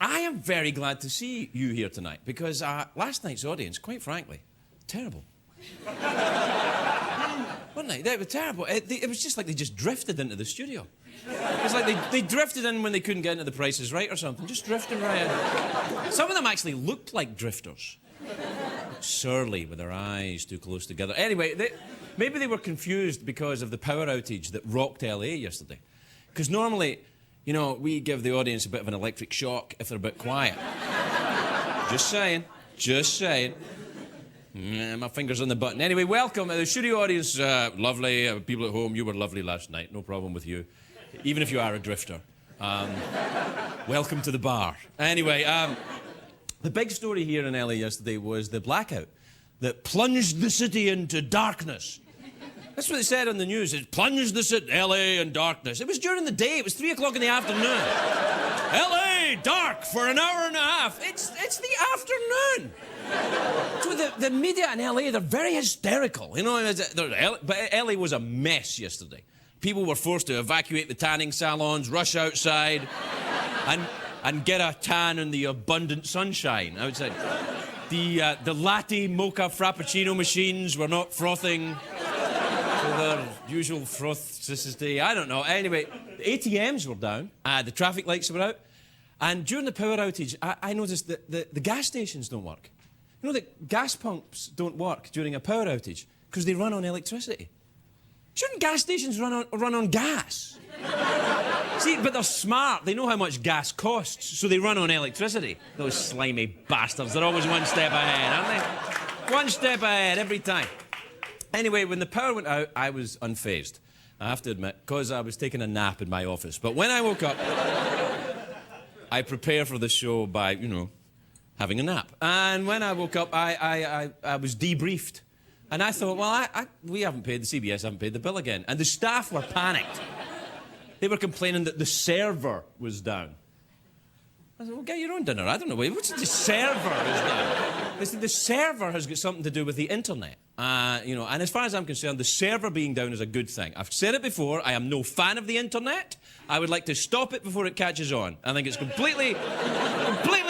I am very glad to see you here tonight because last night's audience, quite frankly, terrible. Wasn't they? They were terrible. It was just like they just drifted into the studio. It was like they drifted in when they couldn't get into The Price is Right or something. Just drifting right in. Some of them actually looked like drifters. Surly with their eyes too close together. Anyway, maybe they were confused because of the power outage that rocked LA yesterday. Because normally, you know, we give the audience a bit of an electric shock if they're a bit quiet. Just saying. Just saying. My finger's on the button. Anyway, welcome. The studio audience, lovely. People at home, you were lovely last night. No problem with you. Even if you are a drifter. Welcome to the bar. Anyway, the big story here in LA yesterday was the blackout that plunged the city into darkness. That's what they said on the news. It plunged the city, LA, in darkness. It was during the day. It was 3 o'clock in the afternoon. LA, dark for an hour and a half. It's the afternoon. So the media in LA, they're very hysterical. You know, but LA was a mess yesterday. People were forced to evacuate the tanning salons, rush outside, and get a tan in the abundant sunshine outside. The latte mocha frappuccino machines were not frothing to their usual frothdicity. I don't know. Anyway, the ATMs were down. The traffic lights were out. And during the power outage, I noticed that the gas stations don't work. You know that gas pumps don't work during a power outage because they run on electricity. Shouldn't gas stations run on gas? See, but they're smart. They know how much gas costs, so they run on electricity. Those slimy bastards. They're always one step ahead, aren't they? One step ahead every time. Anyway, when the power went out, I was unfazed. I have to admit, because I was taking a nap in my office. But when I woke up, I prepare for the show by, you know, having a nap. And when I woke up, I was debriefed. And I thought, well, we haven't paid, the CBS haven't paid the bill again. And the staff were panicked. They were complaining that the server was down. I said, well, get your own dinner. I don't know. What's the server is down? They said the server has got something to do with the internet. You know, and as far as I'm concerned, the server being down is a good thing. I've said it before, I am no fan of the internet. I would like to stop it before it catches on. I think it's completely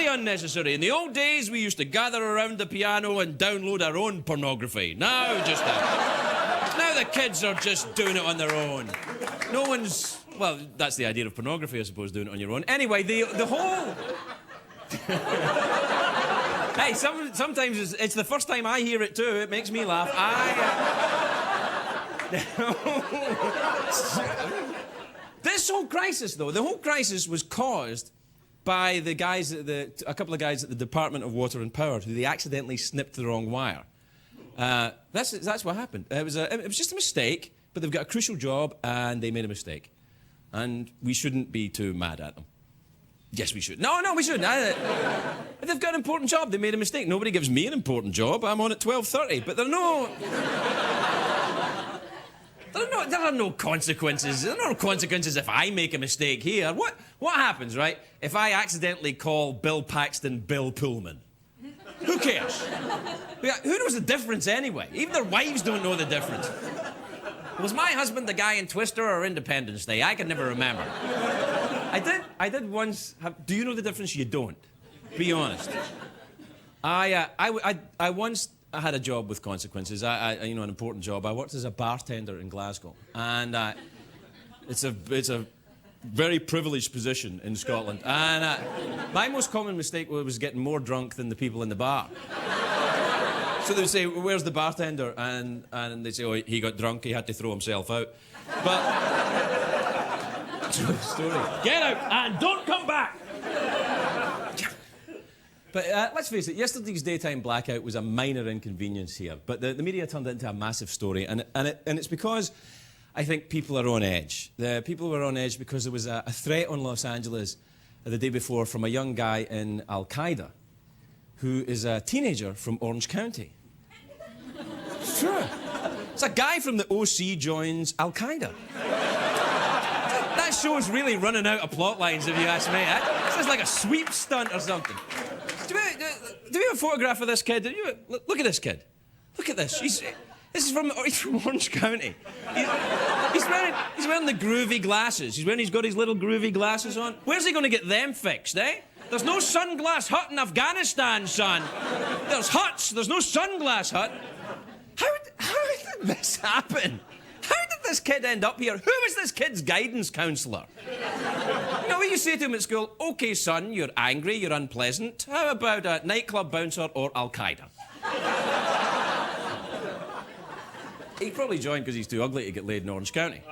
unnecessary. In the old days, we used to gather around the piano and download our own pornography. Now the kids are just doing it on their own. No one's... Well, that's the idea of pornography, I suppose, doing it on your own. Anyway, the whole... Hey, sometimes it's the first time I hear it too. It makes me laugh. This whole crisis, though, the whole crisis was caused by the guys a couple of guys at the Department of Water and Power who they accidentally snipped the wrong wire. That's what happened. It was just a mistake, but they've got a crucial job and they made a mistake. And we shouldn't be too mad at them. Yes, we should. No, we shouldn't. They've got an important job. They made a mistake. Nobody gives me an important job. I'm on at 12:30. But there are no consequences. There are no consequences if I make a mistake here. What happens, right, if I accidentally call Bill Paxton Bill Pullman? Who cares? Who knows the difference anyway? Even their wives don't know the difference. Was my husband the guy in Twister or Independence Day? I can never remember. I did once have... Do you know the difference? You don't. Be honest. I once had a job with consequences. You know, an important job. I worked as a bartender in Glasgow. And it's a very privileged position in Scotland. And my most common mistake was getting more drunk than the people in the bar. So they would say, where's the bartender? And they'd say, oh, he got drunk, he had to throw himself out. But... story. Get out and don't come back! But let's face it, yesterday's daytime blackout was a minor inconvenience here. But the media turned it into a massive story. And it's because I think people are on edge. The people were on edge because there was a threat on Los Angeles the day before from a young guy in Al-Qaeda who is a teenager from Orange County. Sure. It's a guy from the OC joins Al-Qaeda. That show's really running out of plot lines, if you ask me. This is like a sweep stunt or something. Do we have a photograph of this kid? Look at this kid. Look at this. He's from Orange County. He's wearing the groovy glasses. He's got his little groovy glasses on. Where's he going to get them fixed, eh? There's no sunglass hut in Afghanistan, son. There's huts. There's no sunglass hut. How did this happen? How did this kid end up here? Who was this kid's guidance counsellor? You know what you say to him at school? OK, son, you're angry, you're unpleasant. How about a nightclub bouncer or Al-Qaeda? He probably joined because he's too ugly to get laid in Orange County.